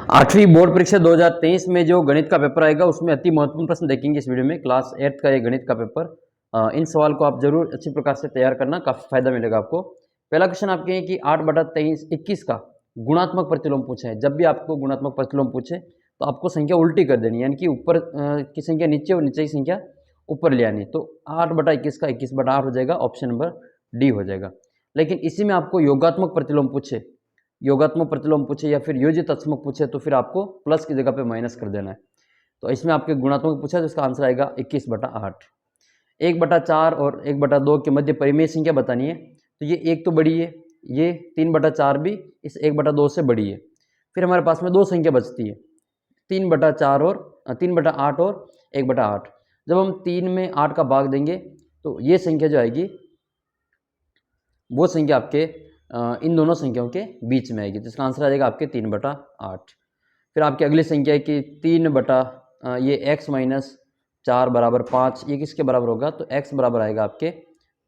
आठवीं बोर्ड परीक्षा 2023 में जो गणित का पेपर आएगा उसमें अति महत्वपूर्ण प्रश्न देखेंगे इस वीडियो में। क्लास 8th का ये गणित का पेपर, इन सवाल को आप जरूर अच्छी प्रकार से तैयार करना, काफी फायदा मिलेगा आपको। पहला क्वेश्चन आपके है कि 8/23 का गुणात्मक प्रतिलोम पूछे है। जब भी आपको गुणात्मक प्रतिलोम पूछे तो आपको संख्या उल्टी कर देनी, यानी कि ऊपर की संख्या नीचे और नीचे की संख्या ऊपर ले आनी। तो 8/21 का 21/8 हो जाएगा, ऑप्शन नंबर डी हो जाएगा। लेकिन इसी में आपको योगात्मक प्रतिलोम पूछे या फिर योजित अक्षमक पूछे तो फिर आपको प्लस की जगह पे माइनस कर देना है। तो इसमें आपके गुणात्मक पूछा तो इसका आंसर आएगा 21/8। 1/4 और 1/2 के मध्य परिमेय संख्या बतानी है। तो ये एक तो बड़ी है, ये 3/4 भी इस 1/2 से बड़ी है। फिर हमारे पास में दो संख्या बचती है, 3/8 और 1/8। जब हम 3 में 8 का भाग देंगे तो ये संख्या जो आएगी वो संख्या आपके इन दोनों संख्याओं के बीच में आएगी। तो इसका आंसर आ जाएगा आपके 3/8। फिर आपकी अगली संख्या है कि 3 ये x - 4 बराबर 5, ये किसके बराबर होगा? तो x बराबर आएगा आपके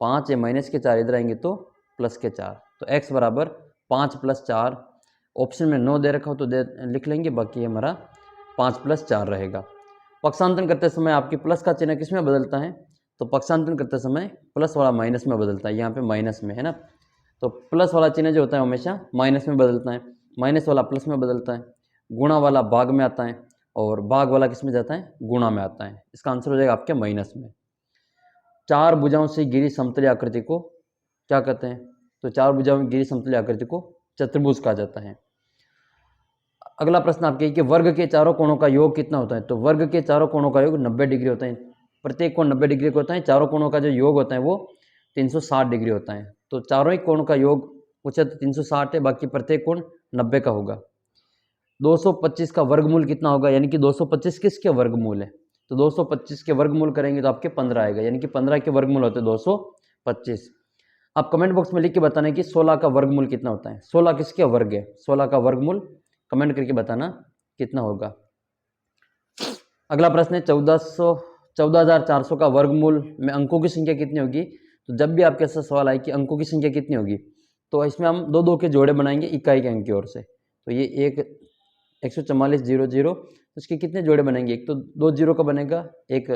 5, ये माइनस के 4 इधर आएंगे तो प्लस के 4। तो x बराबर 5 + 4, ऑप्शन में 9 दे रखा हो तो लिख लेंगे, बाकी हमारा 5 + 4 रहेगा। पक्षांतरण करते समय आपकी प्लस का चिन्ह किस में बदलता है? तो पक्षांतरण करते समय प्लस वाला माइनस में बदलता है, यहाँ पे माइनस में है ना। तो प्लस वाला चिन्ह जो होता है हमेशा माइनस में बदलता है, माइनस वाला प्लस में बदलता है, गुणा वाला भाग में आता है और भाग वाला किस में जाता है? गुणा में आता है। इसका आंसर हो जाएगा आपके माइनस में। 4 भुजाओं से घिरी समतल आकृति को क्या कहते हैं? तो 4 भुजाओं में घिरी समतल आकृति को चतुर्भुज कहा जाता है। अगला प्रश्न आपके कि वर्ग के चारों कोणों का योग कितना होता है? तो वर्ग के चारों कोणों का योग 90 डिग्री होता है। प्रत्येक कोण 90 डिग्री का होता है, चारों कोणों का जो योग होता है वो 360 डिग्री होता है। तो चारों ही कोण का योग पूछा तो 360 है, बाकी प्रत्येक कोण 90 का होगा। 225 का वर्गमूल कितना होगा? यानी कि 225 किसके वर्गमूल है? तो 225 के वर्गमूल करेंगे तो आपके 15 आएगा, यानी कि 15 के वर्गमूल होते हैं 225। आप कमेंट बॉक्स में लिख के बताना कि 16 का वर्गमूल कितना होता है। 16 किसके वर्ग है? 16 का वर्गमूल कमेंट करके बताना कितना होगा। अगला प्रश्न है 14,400 का वर्गमूल में अंकों की संख्या कितनी होगी? तो जब भी आपके ऐसा सवाल आए कि अंकों की संख्या कितनी होगी तो इसमें हम 2-2 के जोड़े बनाएंगे इकाई के अंक की ओर से। तो ये 144 0 0, तो इसके कितने जोड़े बनेंगे? एक तो 2 0 का बनेगा, एक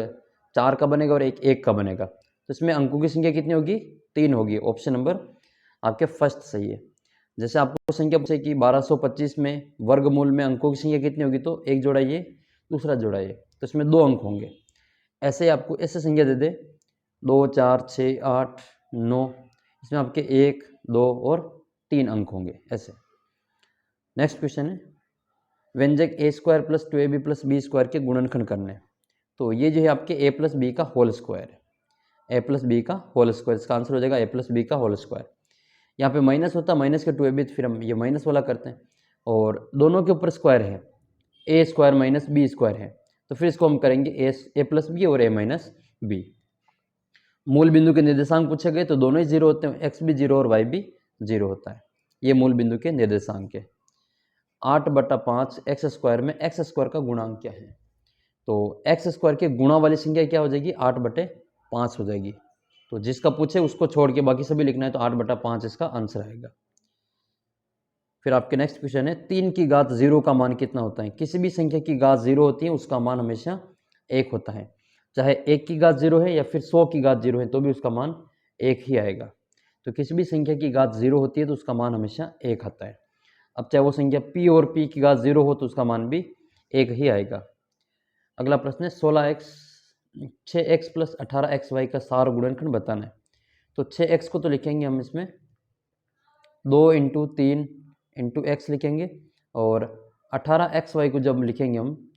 4 का बनेगा और एक 1 का बनेगा। तो इसमें अंकों की संख्या कितनी होगी? 3 होगी। ऑप्शन नंबर आपके फर्स्ट सही है। जैसे आपको संख्या पूछे कि 1225 में वर्गमूल में अंकों की संख्या कितनी होगी, तो एक जोड़ा ये, दूसरा जोड़ा ये, तो इसमें 2 अंक होंगे। ऐसे आपको ऐसे संख्या दे दे 2 4 6 8 9, इसमें आपके 1 2 और 3 अंक होंगे ऐसे। नेक्स्ट क्वेश्चन है व्यंजक a² + 2ab + b² के गुणनखंड करने। तो ये जो है आपके a + b का होल स्क्वायर है, a + b का होल स्क्वायर। इसका आंसर हो जाएगा a + b का होल स्क्वायर। यहाँ पे माइनस होता है, माइनस के 2ab, फिर हम ये माइनस वाला करते हैं और दोनों के ऊपर स्क्वायर है, a² - b² है, तो फिर इसको हम करेंगे a + b और a - b। मूल बिंदु के निर्देशांक पूछे गए तो दोनों ही 0 होते हैं, x भी 0 और y भी 0 होता है। ये मूल बिंदु के निर्देशांक है। 8/5 x² में x² का गुणांक क्या है? तो x² के गुणा वाली संख्या क्या हो जाएगी? 8/5 हो जाएगी। तो जिसका पूछे उसको छोड़ के बाकी सभी लिखना है, तो 8/5 इसका आंसर आएगा। फिर आपके नेक्स्ट क्वेश्चन है 3 की घात 0 का मान कितना होता है? किसी भी संख्या की घात 0 होती है उसका मान हमेशा 1 होता है, चाहे 1 की घात 0 है या फिर 100 की घात 0 है तो भी उसका मान 1 ही आएगा। तो किसी भी संख्या की घात 0 होती है तो उसका मान हमेशा 1 आता है। अब चाहे वो संख्या p और p की घात 0 हो तो उसका मान भी 1 ही आएगा। अगला प्रश्न है 6x + 18xy का सार गुणनखंड बताना है। तो 6x को तो लिखेंगे हम इसमें 2 × 3 × x लिखेंगे, और 18xy को जब लिखेंगे हम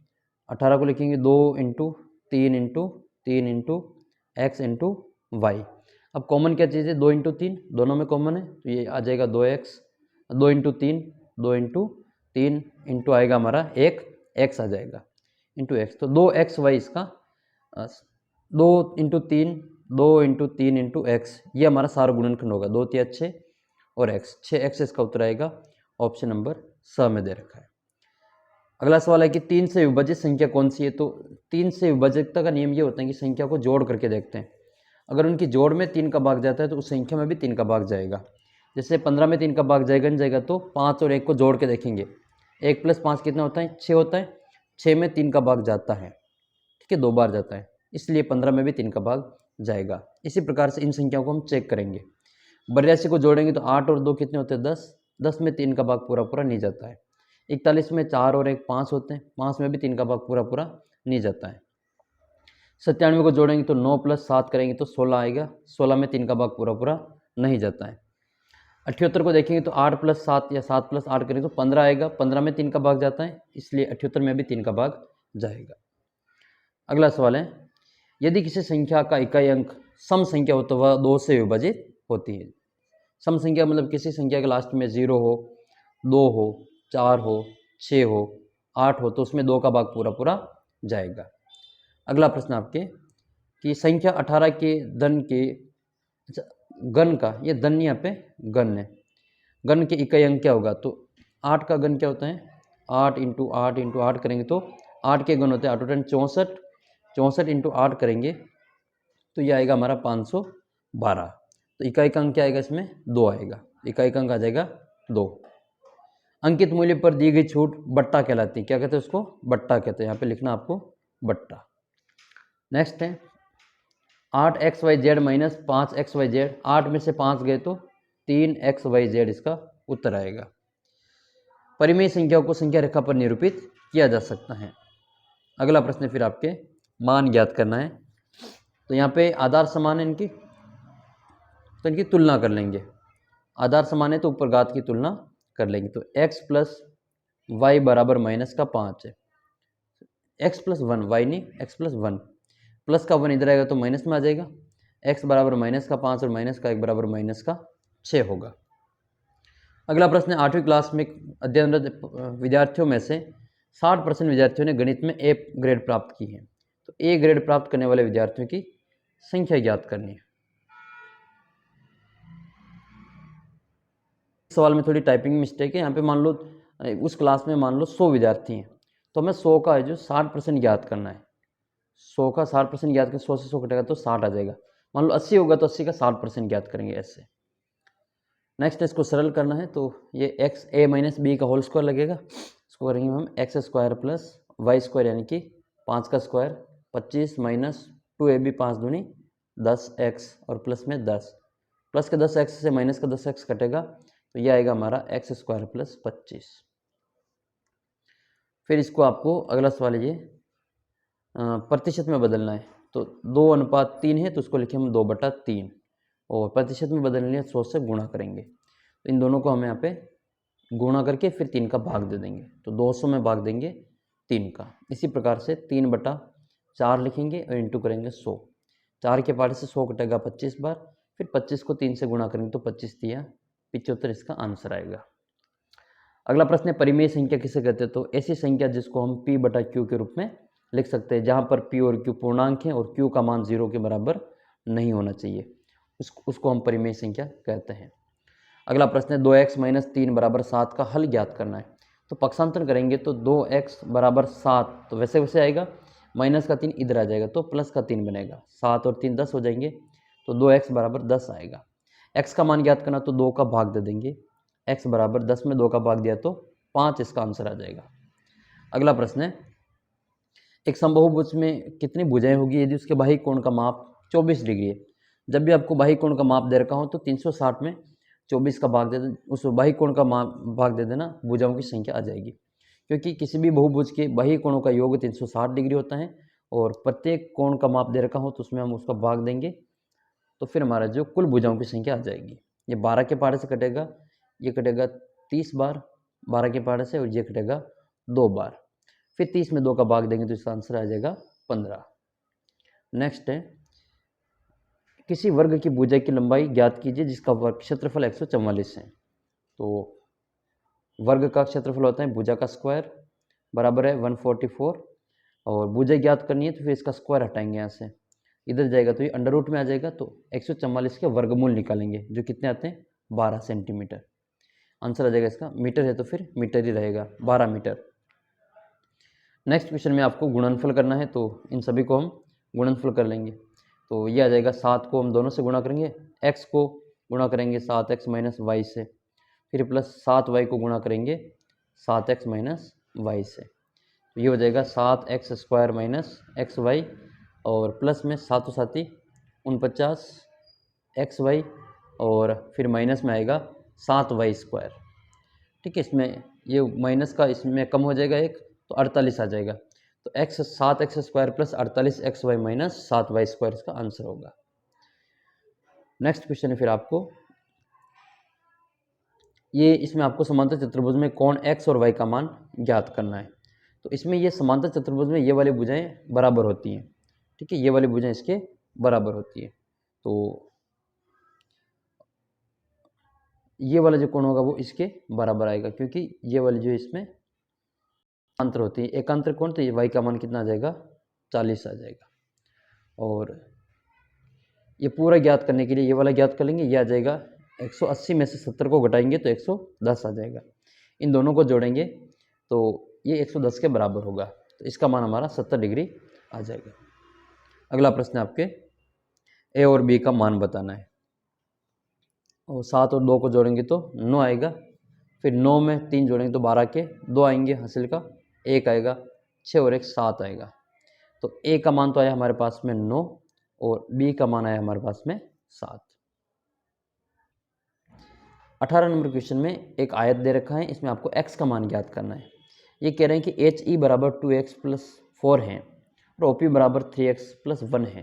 18 को लिखेंगे 2 × 3 × 3 × x × y। अब कॉमन क्या चीज़ है? 2 × 3 दोनों में कॉमन है, तो ये आ जाएगा 2x, 2 × 3 2 × 3 इंटू आएगा हमारा 1 x आ जाएगा इंटू x। तो 2xy इसका 2 × 3 2 × 3 × x, ये हमारा सारा गुणनखंड होगा। 2 × 3 = 6 और x, 6x इसका उत्तर आएगा, ऑप्शन नंबर स में दे रखा है। अगला सवाल है कि 3 से विभाजित संख्या कौन सी है? तो 3 से विभाजितता का नियम ये होता है कि संख्या को जोड़ करके देखते हैं। अगर उनकी जोड़ में 3 का भाग जाता है तो उस संख्या में भी 3 का भाग जाएगा। जैसे 15 में 3 का भाग जाएगा नहीं जाएगा, तो 5 और 1 को जोड़ के देखेंगे 1 + 5 कितना होता है? 6 होता है। 6 में 3 का भाग जाता है, ठीक है, 2 बार जाता है, इसलिए 15 में भी 3 का भाग जाएगा। इसी प्रकार से इन संख्याओं को हम चेक करेंगे। 82 को जोड़ेंगे तो 8 और 2 कितने होते हैं? 10। 10 में 3 का भाग पूरा पूरा नहीं जाता है। 41 में 4 और 1 5 होते हैं, 5 में भी 3 का भाग पूरा पूरा नहीं जाता है। 97 को जोड़ेंगे तो 9 + 7 करेंगे तो 16 आएगा, 16 में 3 का भाग पूरा पूरा नहीं जाता है। 78 को देखेंगे तो 8 + 7 या 7 + 8 करेंगे तो 15 आएगा, 15 में 3 का भाग जाता है, इसलिए 78 में भी 3 का भाग जाएगा। अगला सवाल है, यदि किसी संख्या का इकाई अंक सम संख्या हो तो वह 2 से विभाजित होती है। सम संख्या मतलब किसी संख्या के लास्ट में 0 हो, 2 हो, 4 हो, 6 हो, 8 हो तो उसमें 2 का भाग पूरा पूरा जाएगा। अगला प्रश्न आपके कि संख्या 18 के धन के घन का, ये धन यहाँ पे घन है, घन के इकाई अंक क्या होगा? तो 8 का घन क्या होता है? 8 × 8 × 8 करेंगे तो 8 के घन होते हैं 8 × 64, 64 × 8 करेंगे तो ये आएगा हमारा 512। तो इकाई का अंक क्या आएगा? इसमें 2 आएगा, इकाई का अंक आ जाएगा 2। अंकित मूल्य पर दी गई छूट बट्टा कहलाती है। क्या कहते हैं उसको? बट्टा कहते हैं। यहाँ पे लिखना आपको बट्टा। नेक्स्ट है 8xyz - 5xyz। 8 में से 5 गए तो 3xyz इसका उत्तर आएगा। परिमेय संख्याओं को संख्या रेखा पर निरूपित किया जा सकता है। अगला प्रश्न फिर आपके मान ज्ञात करना है। तो यहाँ पे आधार समान है इनकी, तो इनकी तुलना कर लेंगे। आधार समान है तो ऊपर घात की तुलना कर लेंगे। तो x + y बराबर -5 है। x + 1, y नहीं, x + 1, प्लस का 1 इधर आएगा तो माइनस में आ जाएगा। x बराबर -5 और -1 बराबर -6 होगा। अगला प्रश्न है 8वीं क्लास में अध्ययनरत विद्यार्थियों में से 60% विद्यार्थियों ने गणित में ए ग्रेड प्राप्त की है। तो ए ग्रेड प्राप्त करने वाले विद्यार्थियों की संख्या ज्ञात करनी है। सवाल में थोड़ी टाइपिंग मिस्टेक है। यहाँ पे मान लो उस क्लास में मान लो 100 विद्यार्थी हैं, तो हमें 100 का जो 60% ज्ञात करना है। 100 का 60% ज्ञात करें, 100 से 100 कटेगा तो 60 आ जाएगा। मान लो 80 होगा तो 80 का 60% ज्ञात करेंगे ऐसे। नेक्स्ट इसको सरल करना है तो ये a - b का होल स्क्वायर लगेगा। इसको करेंगे हम x² + y² यानी कि 5 का स्क्वायर, 25 - 2ab 5 दूनी 10x और प्लस में 10, प्लस के 10x से माइनस का 10x कटेगा तो ये आएगा हमारा x² + 25। फिर इसको आपको अगला सवाल है ये प्रतिशत में बदलना है। तो 2:3 है तो उसको लिखे हम 2/3 और प्रतिशत में बदलने लिए 100 से गुणा करेंगे। तो इन दोनों को हम यहाँ पे गुणा करके फिर 3 का भाग दे देंगे। तो 200 में भाग देंगे 3 का। इसी प्रकार से 3/4 लिखेंगे और इंटू करेंगे 100। 4 के पार्ट से 100 कटेगा 25 बार, फिर 25 को 3 से गुणा करेंगे तो 25 × 75 इसका आंसर आएगा। अगला प्रश्न है परिमेय संख्या किसे कहते हैं? तो ऐसी संख्या जिसको हम p/q के रूप में लिख सकते हैं, जहाँ पर p और q पूर्णांक हैं और q का मान 0 के बराबर नहीं होना चाहिए, उसको हम परिमेय संख्या कहते हैं। अगला प्रश्न है 2x - 3 = 7 का हल ज्ञात करना है। तो पक्षांतर करेंगे तो 2x = 7 तो वैसे वैसे आएगा, माइनस का 3 इधर आ जाएगा तो प्लस का 3 बनेगा, 7 और 3 10 हो जाएंगे, तो 2x = 10 आएगा। x का मान ज्ञात करना तो 2 का भाग दे देंगे, x = 10 में 2 का भाग दिया तो 5 इसका आंसर आ जाएगा। अगला प्रश्न है एक समबाहुभुज में कितनी भुजाएं होगी यदि उसके बाह्य कोण का माप 24 डिग्री है। जब भी आपको बाह्य कोण का माप दे रखा हो तो 360 में 24 का भाग दे देना, उस बाह्य कोण का माप भाग दे देना, भुजाओं की संख्या आ जाएगी। क्योंकि किसी भी बहुभुज के बाह्य कोणों का योग 360 डिग्री होता है और प्रत्येक कोण का माप दे रखा हो तो उसमें हम उसका भाग देंगे तो फिर हमारा जो कुल भुजाओं की संख्या आ जाएगी। ये 12 के पहाड़े से कटेगा, ये कटेगा 30 बार 12 के पहाड़े से और ये कटेगा 2 बार, फिर 30 में 2 का भाग देंगे तो इसका आंसर आ जाएगा 15। नेक्स्ट है किसी वर्ग की भुजा की लंबाई ज्ञात कीजिए जिसका वर्ग क्षेत्रफल 144 है। तो वर्ग का क्षेत्रफल होता है भुजा का स्क्वायर बराबर है 144 और भुजा ज्ञात करनी है तो फिर इसका स्क्वायर हटाएंगे, यहाँ से इधर जाएगा तो ये अंडर रूट में आ जाएगा, तो 144 के वर्गमूल निकालेंगे जो कितने आते हैं 12 सेंटीमीटर। आंसर आ जाएगा इसका, मीटर है तो फिर मीटर ही रहेगा 12 मीटर। नेक्स्ट क्वेश्चन में आपको गुणनफल करना है तो इन सभी को हम गुणनफल कर लेंगे। तो ये आ जाएगा 7 को हम दोनों से गुणा करेंगे, x को गुणा करेंगे 7x - y से, फिर प्लस 7y को गुणा करेंगे 7x माइनस वाई से। तो ये हो जाएगा 7x square minus x y, और प्लस में 7 साथी 49 एक्स वाई, और फिर माइनस में आएगा 7y स्क्वायर। ठीक है, इसमें ये माइनस का इसमें कम हो जाएगा एक, तो 48 आ जाएगा। तो x 7x square plus 48 x y minus 7y square इसका आंसर होगा। नेक्स्ट क्वेश्चन है फिर आपको, ये इसमें आपको समांतर चतुर्भुज में कोण x और y का मान ज्ञात करना है। तो इसमें ये समांतर चतुर्भुज में ये वाली भुजाएं बराबर होती हैं। ठीक है, ये वाली भुजाएं इसके बराबर होती है। तो ये वाला जो कोण होगा वो इसके बराबर आएगा, क्योंकि ये वाली जो इसमें अंतर होती है एकांतर कोण, तो ये y का मान कितना आ जाएगा 40 आ जाएगा। और ये पूरा ज्ञात करने के लिए ये वाला ज्ञात कर लेंगे, ये आ जाएगा 180 में से 70 को घटाएंगे तो 110 आ जाएगा। इन दोनों को जोड़ेंगे तो ये 110 के बराबर होगा, तो इसका मान हमारा 70 डिग्री आ जाएगा। अगला प्रश्न आपके ए और बी का मान बताना है, और 7 और 2 को जोड़ेंगे तो 9 आएगा। फिर 9 में 3 जोड़ेंगे तो 12 के 2 आएंगे, हासिल का 1 आएगा, 6 और 1 7 आएगा। तो ए का मान तो आया हमारे पास में 9 और बी का मान आया हमारे पास में 7। 18 नंबर क्वेश्चन में एक आयत दे रखा है, इसमें आपको x का मान ज्ञात करना है। ये कह रहे हैं कि एच ई बराबर 2x प्लस 4 है और ओ पी बराबर 3x प्लस 1 है।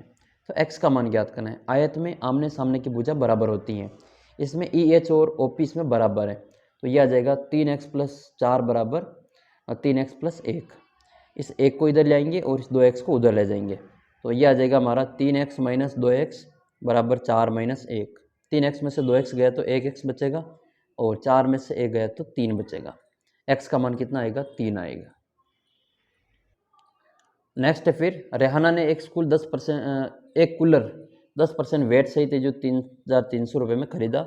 तो x का मान ज्ञात करना है। आयत में आमने सामने की भुजा बराबर होती हैं, इसमें ई एच और ओ पी इसमें बराबर है, तो यह आ जाएगा 3x प्लस 4 बराबर 3x प्लस 1। इस 1 को इधर ले आएंगे और इस 2x को उधर ले जाएंगे, तो यह आ जाएगा हमारा 3x माइनस 2x बराबर 4 माइनस 1। 3x में से 2x गया तो 1x बचेगा, और 4 में से 1 गया तो 3 बचेगा। x का मान कितना आएगा 3 आएगा। नेक्स्ट है फिर, रेहाना ने एक कूलर 10% वेट सहित जो 3,300 रुपये में खरीदा,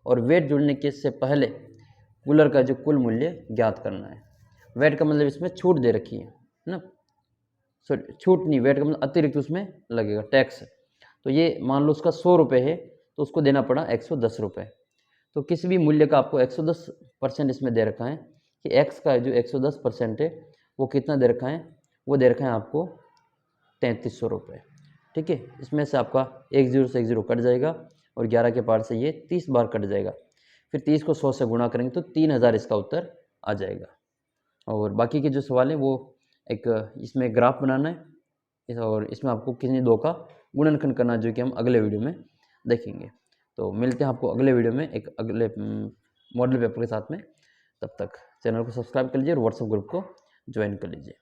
और वेट जुड़ने के से पहले कूलर का जो कुल मूल्य ज्ञात करना है। वेट का मतलब इसमें छूट दे रखी है ना, छूट नहीं, वेट का मतलब अतिरिक्त उसमें लगेगा टैक्स। तो ये मान लो उसका 100 रुपये है तो उसको देना पड़ा 110 रुपये। तो किसी भी मूल्य का आपको 110% इसमें दे रखा है कि x का जो 110% है वो कितना दे रखा है, वो दे रखा है आपको 3300 रुपये। ठीक है, इसमें से आपका 1 0 से 1 0 कट जाएगा, और 11 के पार से ये 30 बार कट जाएगा। फिर 30 को 100 से गुणा करेंगे तो 3000 इसका उत्तर आ जाएगा। और बाकी के जो सवाल है वो एक इसमें ग्राफ बनाना है, और इसमें आपको किसी दो का गुणनखंड करना, जो कि हम अगले वीडियो में देखेंगे। तो मिलते हैं आपको अगले वीडियो में एक अगले मॉडल पेपर के साथ में। तब तक चैनल को सब्सक्राइब कर लीजिए और व्हाट्सएप ग्रुप को ज्वाइन कर लीजिए।